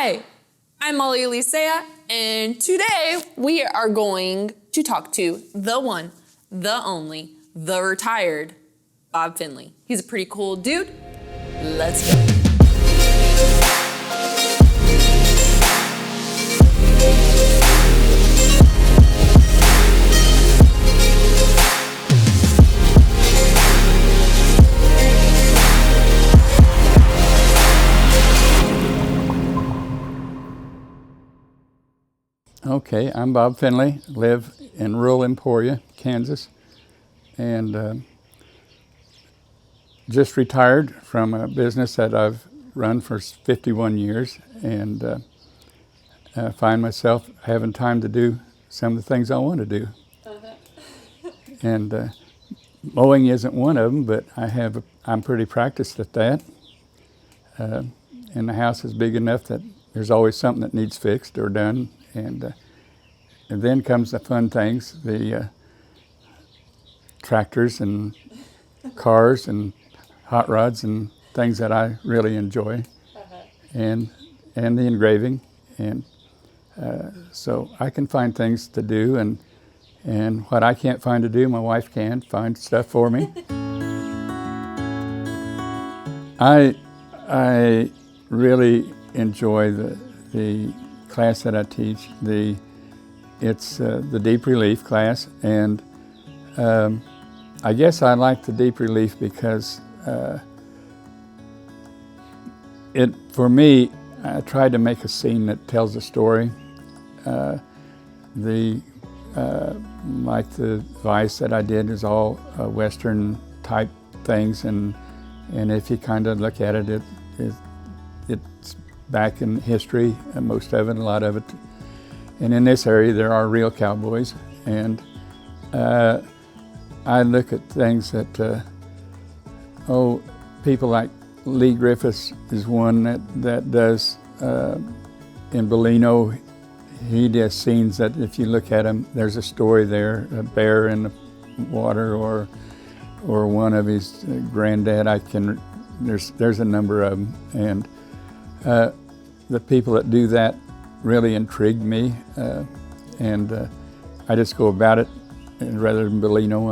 Hi, I'm Molly Elisea, and today we are going to talk to the one, the only, the retired Bob Finlay. He's a pretty cool dude. Let's go. Okay, I'm Bob Finlay, live in rural Emporia, Kansas, and just retired from a business that I've run for 51 years, and find myself having time to do some of the things I want to do. And mowing isn't one of them, but I'm pretty practiced at that. And the house is big enough that there's always something that needs fixed or done. And then comes the fun things, the tractors and cars and hot rods and things that I really enjoy, and the engraving. And so I can find things to do, and what I can't find to do, my wife can find stuff for me. I really enjoy the class that I teach. It's the deep relief class, and I guess I like the deep relief because for me, I try to make a scene that tells a story. Like the Vice that I did is all Western type things, and if you kind of look at it, it's back in history, most of it, a lot of it. And in this area, there are real cowboys. And I look at things that, people like Lee Griffiths is one that does, in Bellino, he does scenes that if you look at them, there's a story there, a bear in the water, or one of his granddad. There's a number of them. And the people that do that really intrigued me, and I just go about it. And rather than Bellino,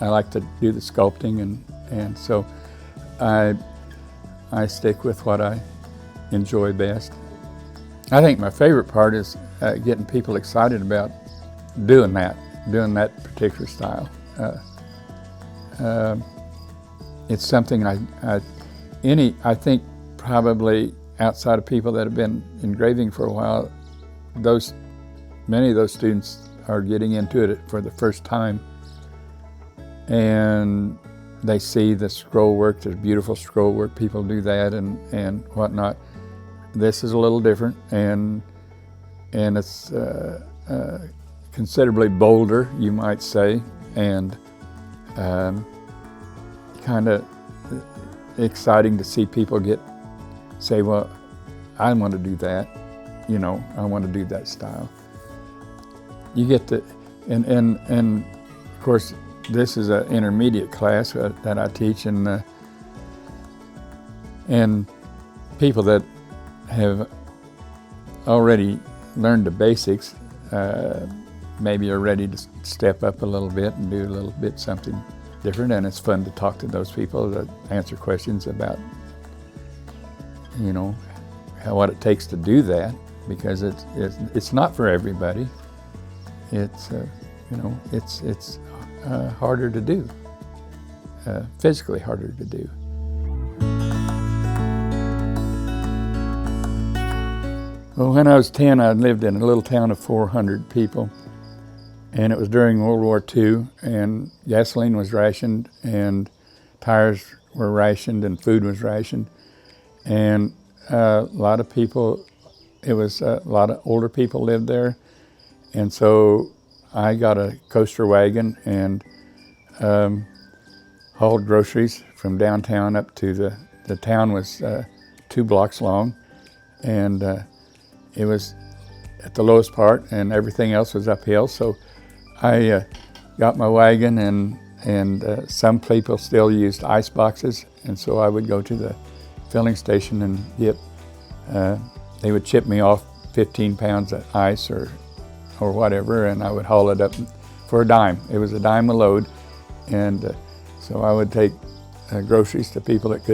I like to do the sculpting, and so I stick with what I enjoy best. I think my favorite part is getting people excited about doing that particular style. It's something I think probably outside of people that have been engraving for a while, many of those students are getting into it for the first time, and they see the scroll work, the beautiful scroll work, people do that and whatnot. This is a little different, and it's considerably bolder, you might say, and kind of exciting to see people say, well, I want to do that, I want to do that style. You get to, and of course, this is an intermediate class that I teach, and people that have already learned the basics maybe are ready to step up a little bit and do a little bit something different, and it's fun to talk to those people that answer questions about what it takes to do that, because it's not for everybody. It's harder to do, physically harder to do. Well, when I was 10, I lived in a little town of 400 people, and it was during World War II, and gasoline was rationed, and tires were rationed, and food was rationed, and a lot of people, a lot of older people lived there, and so I got a coaster wagon and hauled groceries from downtown up to the town was 2 blocks long, and it was at the lowest part, and everything else was uphill. So I got my wagon, and some people still used ice boxes, and so I would go to the filling station and get they would chip me off 15 pounds of ice or whatever, and I would haul it up for a dime. It was a dime a load, and so I would take groceries to people that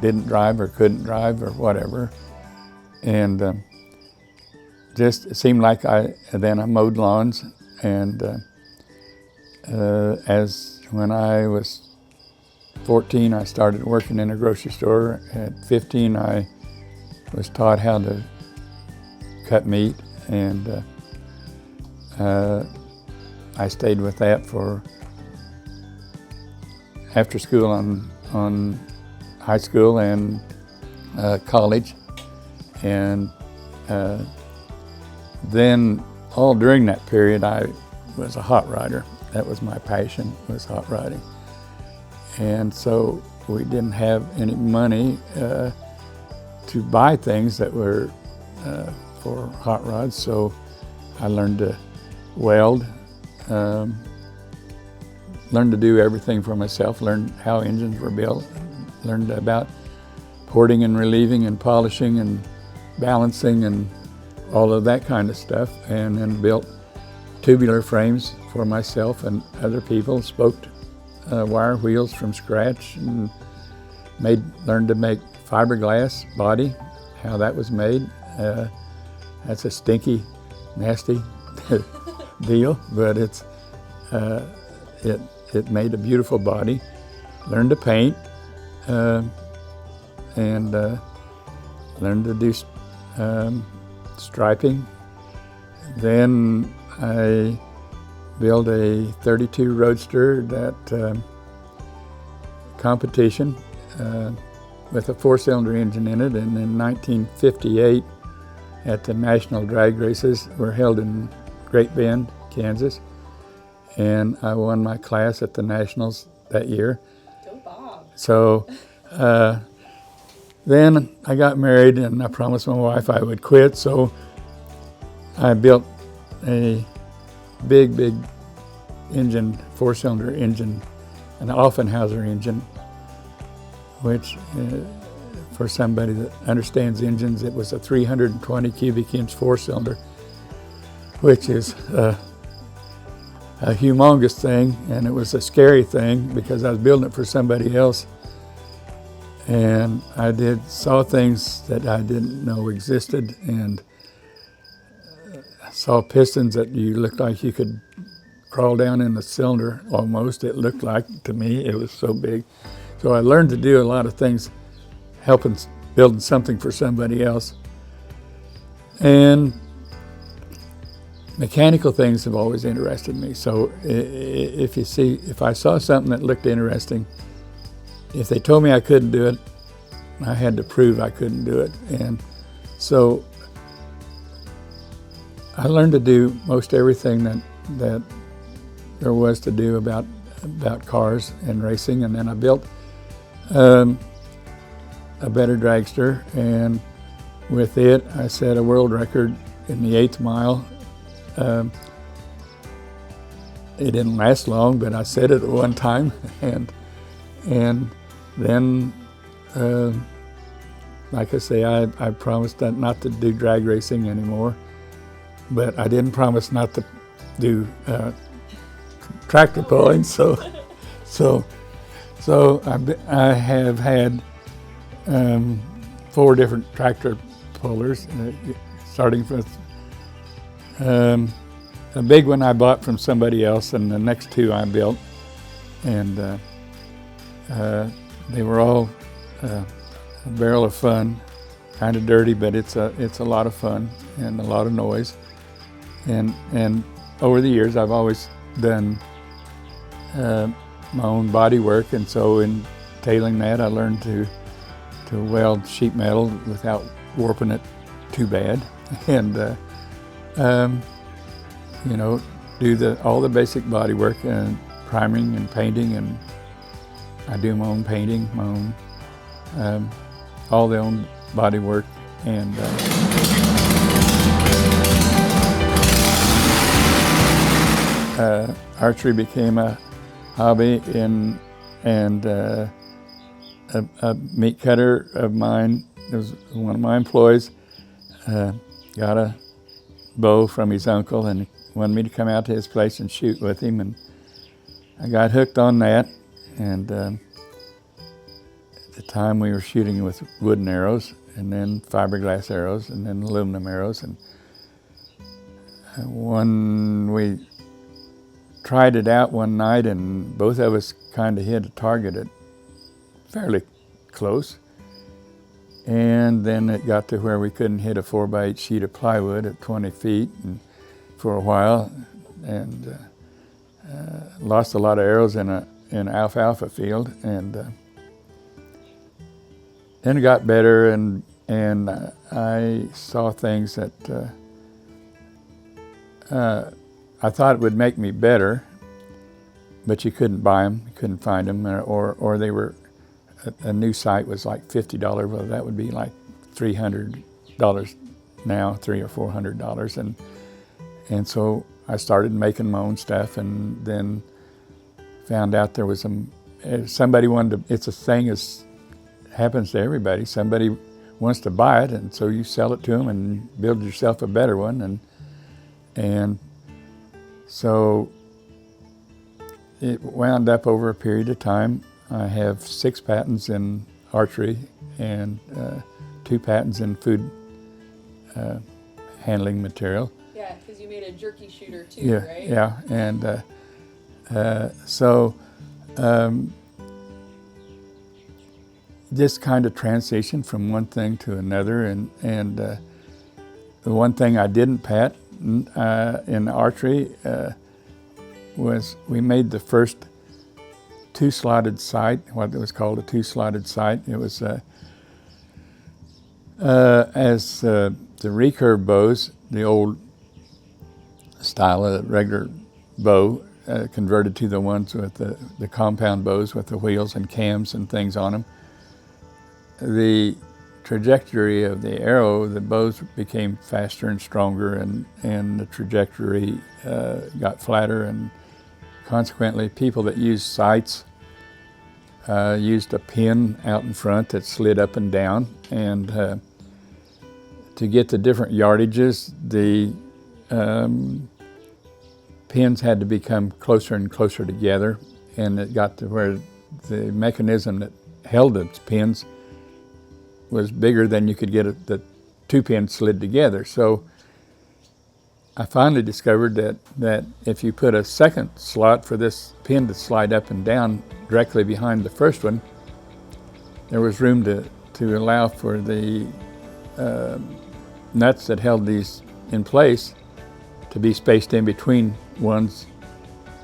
didn't drive or couldn't drive or whatever, and just it seemed like then I mowed lawns, and when I was 14, I started working in a grocery store. At 15, I was taught how to cut meat, and I stayed with that for after school on high school and college, and then all during that period I was a hot rodder. That was my passion, was hot rodding. And so we didn't have any money to buy things that were for hot rods, so I learned to weld, learned to do everything for myself, learned how engines were built, learned about porting and relieving and polishing and balancing and all of that kind of stuff, and then built tubular frames for myself and other people, spoked wire wheels from scratch, and learned to make fiberglass body, how that was made. That's a stinky, nasty deal, but it made a beautiful body. Learned to paint, and learned to do striping. Then I built a 32 Roadster that competition with a 4-cylinder engine in it, and in 1958 at the National Drag Races were held in Great Bend, Kansas, and I won my class at the Nationals that year. Go Bob. So then I got married, and I promised my wife I would quit, so I built a big engine, 4-cylinder engine, an Offenhauser engine, which for somebody that understands engines, it was a 320 cubic inch 4-cylinder, which is a humongous thing, and it was a scary thing because I was building it for somebody else, and I saw things that I didn't know existed, and saw pistons that you looked like you could crawl down in the cylinder almost. It looked like, to me, it was so big. So I learned to do a lot of things, building something for somebody else. And mechanical things have always interested me. So if I saw something that looked interesting, if they told me I couldn't do it, I had to prove I couldn't do it. And so I learned to do most everything that there was to do about cars and racing, and then I built a better dragster, and with it I set a world record in the 8th mile. It didn't last long, but I set it at one time, and then like I say, I promised not to do drag racing anymore, but I didn't promise not to do tractor pulling. So I have had 4 different tractor pullers, starting with a big one I bought from somebody else, and the next 2 I built, and they were all a barrel of fun. Kind of dirty, but it's a lot of fun and a lot of noise. And over the years, I've always done my own body work, and so in tailing that, I learned to weld sheet metal without warping it too bad, and do all the basic body work and priming and painting, and I do my own painting, my own all the own body work, and archery became a hobby, and a meat cutter of mine was one of my employees, got a bow from his uncle and wanted me to come out to his place and shoot with him, and I got hooked on that. And at the time we were shooting with wooden arrows, and then fiberglass arrows, and then aluminum arrows. And we tried it out one night, and both of us kind of hit a target at fairly close. And then it got to where we couldn't hit a 4x8 sheet of plywood at 20 feet and for a while, and lost a lot of arrows in an alfalfa field. And then it got better, and I saw things that I thought would make me better, but you couldn't buy them, you couldn't find them, or they were, a new sight was like $50. Well, that would be like $300 now, $300 or $400. And so I started making my own stuff, and then found out there was somebody wanted to, it's a thing that happens to everybody. Somebody wants to buy it, and so you sell it to them and build yourself a better one. And so it wound up over a period of time. I have 6 patents in archery and 2 patents in food handling material. Yeah, because you made a jerky shooter too, Yeah, right? yeah, and so this kind of transition from one thing to another, and the one thing I didn't patent in archery was we made the first 2-slotted sight, what was called a 2-slotted sight. It was as the recurve bows, the old style of regular bow, converted to the ones with the compound bows with the wheels and cams and things on them. The trajectory of the arrow, the bows became faster and stronger, and the trajectory got flatter, and consequently people that used sights used a pin out in front that slid up and down, and to get the different yardages, the pins had to become closer and closer together, and it got to where the mechanism that held the pins was bigger than you could get the 2 pins slid together. So I finally discovered that if you put a second slot for this pin to slide up and down directly behind the first one, there was room to allow for the nuts that held these in place to be spaced in between ones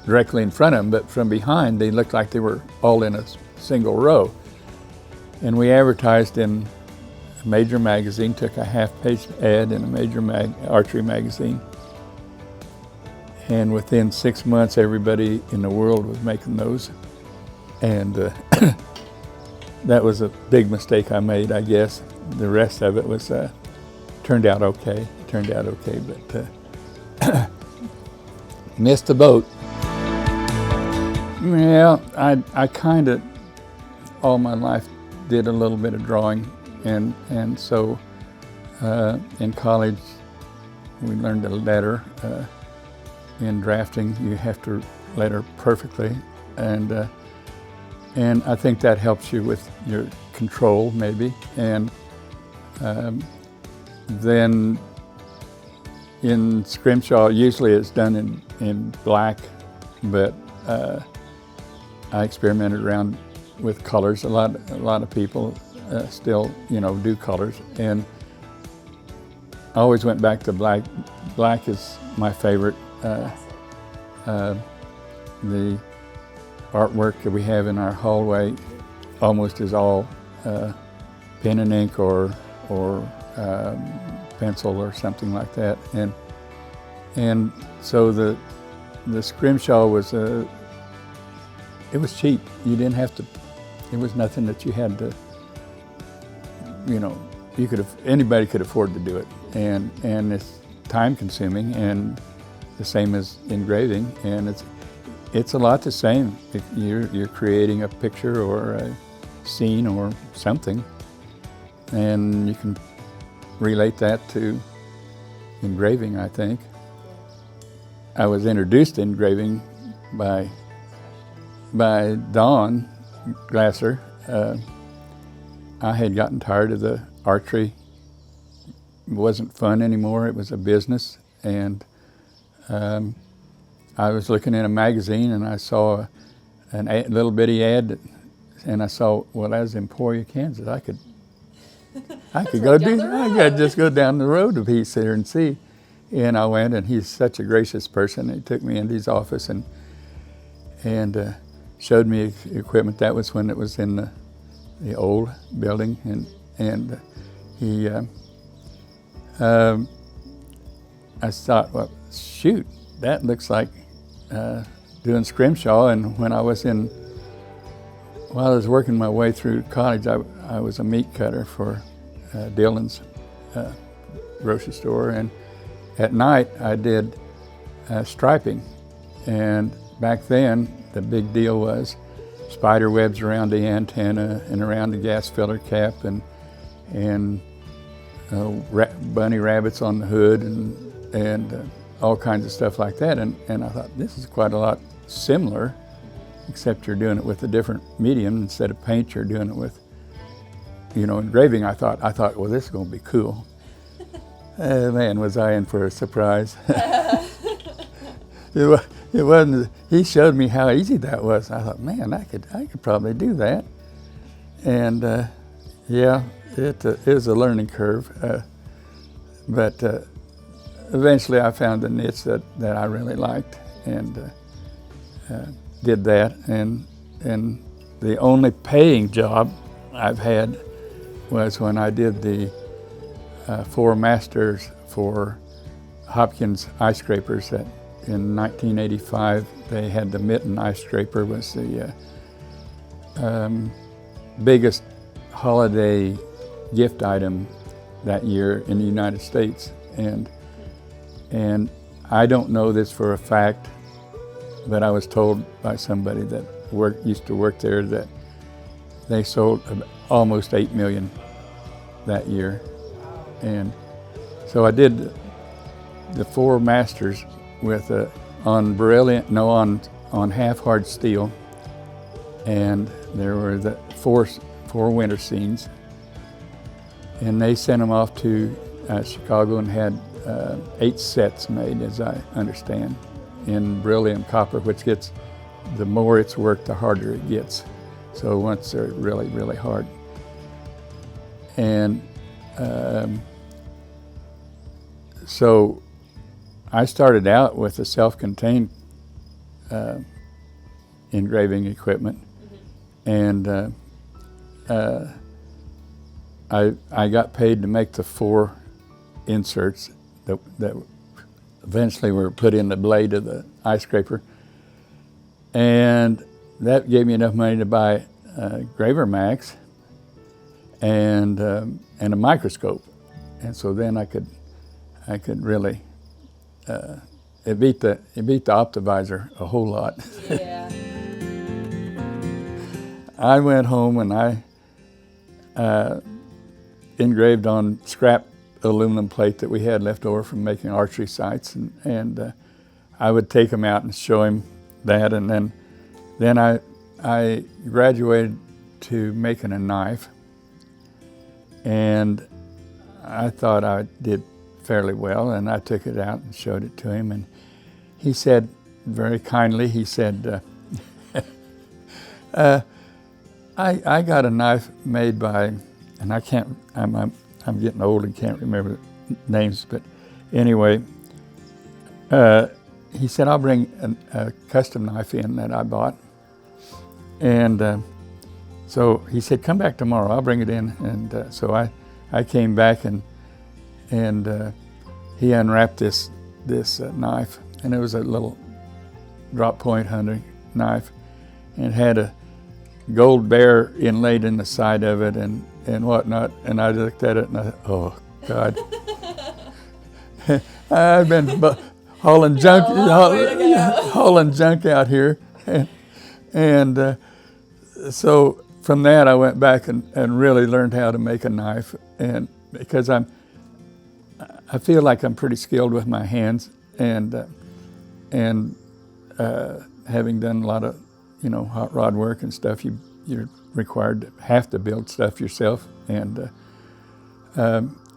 directly in front of them, but from behind they looked like they were all in a single row. And we advertised in a major magazine, took a half-page ad in a major archery magazine, and within 6 months everybody in the world was making those. And that was a big mistake I made, I guess. The rest of it was turned out okay, but missed the boat. Yeah, I kind of all my life did a little bit of drawing, and so in college we learned a letter. In drafting, you have to letter perfectly, and I think that helps you with your control, maybe. And then in scrimshaw, usually it's done in black, but I experimented around with colors. A lot of people still, do colors, and I always went back to black. Black is my favorite. The artwork that we have in our hallway almost is all pen and ink or pencil or something like that, and so the scrimshaw was it was cheap. You didn't have to. It was nothing that you had to. Anybody could afford to do it, and it's time consuming, and the same as engraving, and it's a lot the same. If you're creating a picture or a scene or something, and you can relate that to engraving, I think. I was introduced to engraving by Don Glasser. I had gotten tired of the archery. It wasn't fun anymore, it was a business. And I was looking in a magazine and I saw a little bitty ad, and I saw, well, that was Emporia, Kansas. I could just go down the road a piece there and see. And I went, and he's such a gracious person. He took me into his office and showed me equipment. That was when it was in the old building, and he. I thought, well, shoot, that looks like doing scrimshaw. And while I was working my way through college, I was a meat cutter for Dillon's grocery store, and at night I did striping. And back then the big deal was spider webs around the antenna and around the gas filter cap, and bunny rabbits on the hood, and all kinds of stuff like that. And I thought, this is quite a lot similar, except you're doing it with a different medium. Instead of paint, you're doing it with, engraving. I thought, well, this is going to be cool. Man, was I in for a surprise. It wasn't. He showed me how easy that was. I thought, man, I could probably do that. And yeah, it is a learning curve. But eventually I found a niche that I really liked, and did that. And the only paying job I've had was when I did the 4 masters for Hopkins ice scrapers. That in 1985 they had the Mitten ice scraper, was the biggest holiday gift item that year in the United States. And I don't know this for a fact, but I was told by somebody that used to work there that they sold almost 8 million that year. And so I did the 4 masters with on half hard steel, and there were the four winter scenes, and they sent them off to Chicago and had 8 sets made, as I understand, in beryllium copper, which gets, the more it's worked, the harder it gets. So once they're really, really hard. And so I started out with a self-contained engraving equipment, and I got paid to make the 4 inserts that eventually were put in the blade of the ice scraper, and that gave me enough money to buy Graver Max and a microscope, and so then I could really it beat the Optivisor a whole lot. Yeah. I went home and I engraved on scrap aluminum plate that we had left over from making archery sights, and I would take them out and show him that, and then I graduated to making a knife, and I thought I did fairly well, and I took it out and showed it to him, and he said very kindly, he said, I got a knife made by, and I'm getting old and can't remember names, but anyway, he said, I'll bring a custom knife in that I bought. And so he said, come back tomorrow, I'll bring it in. And so I came back, and he unwrapped this knife, and it was a little drop point hunting knife, and it had a gold bear inlaid in the side of it and whatnot. And I looked at it and I thought, oh God. I've been hauling junk out here. And so from that, I went back and really learned how to make a knife, and because I feel like I'm pretty skilled with my hands, and having done a lot of, hot rod work and stuff, you're required to have to build stuff yourself, and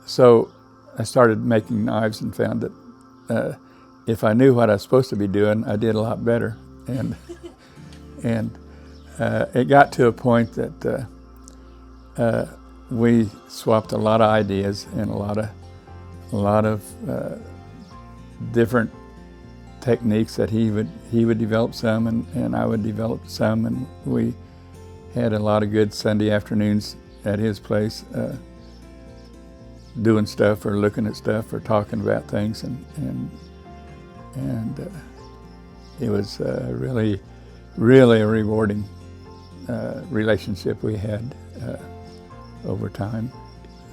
so I started making knives and found that if I knew what I was supposed to be doing, I did a lot better, and it got to a point that we swapped a lot of ideas and a lot of different techniques that he would develop some, and I would develop some, and we had a lot of good Sunday afternoons at his place doing stuff or looking at stuff or talking about things, and it was really a rewarding relationship we had over time.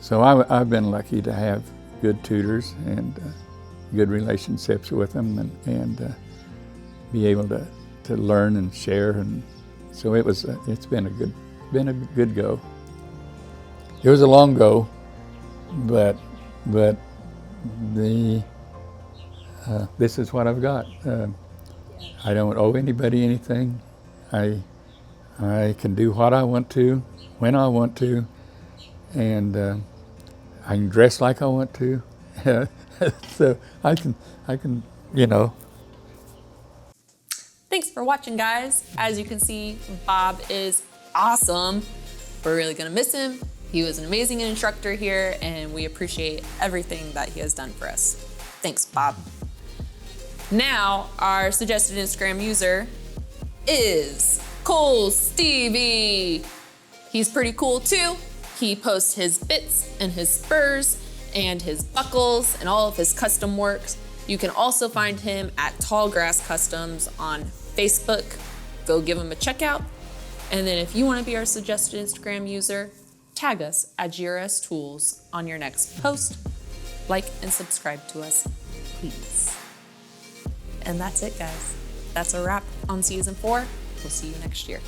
So I've been lucky to have good tutors and good relationships with them, and be able to learn and share, and so it's been a good go. It was a long go, but this is what I've got. I don't owe anybody anything. I can do what I want to, when I want to, and I can dress like I want to. So I can. Thanks for watching, guys. As you can see, Bob is awesome. We're really gonna miss him. He was an amazing instructor here, and we appreciate everything that he has done for us. Thanks, Bob. Now, our suggested Instagram user is Cool Stevie. He's pretty cool too. He posts his bits and his spurs and his buckles and all of his custom works. You can also find him at Tallgrass Customs on Facebook. Go give him a check out. And then if you want to be our suggested Instagram user, tag us at GRS Tools on your next post. Like and subscribe to us, please. And that's it, guys. That's a wrap on season 4. We'll see you next year.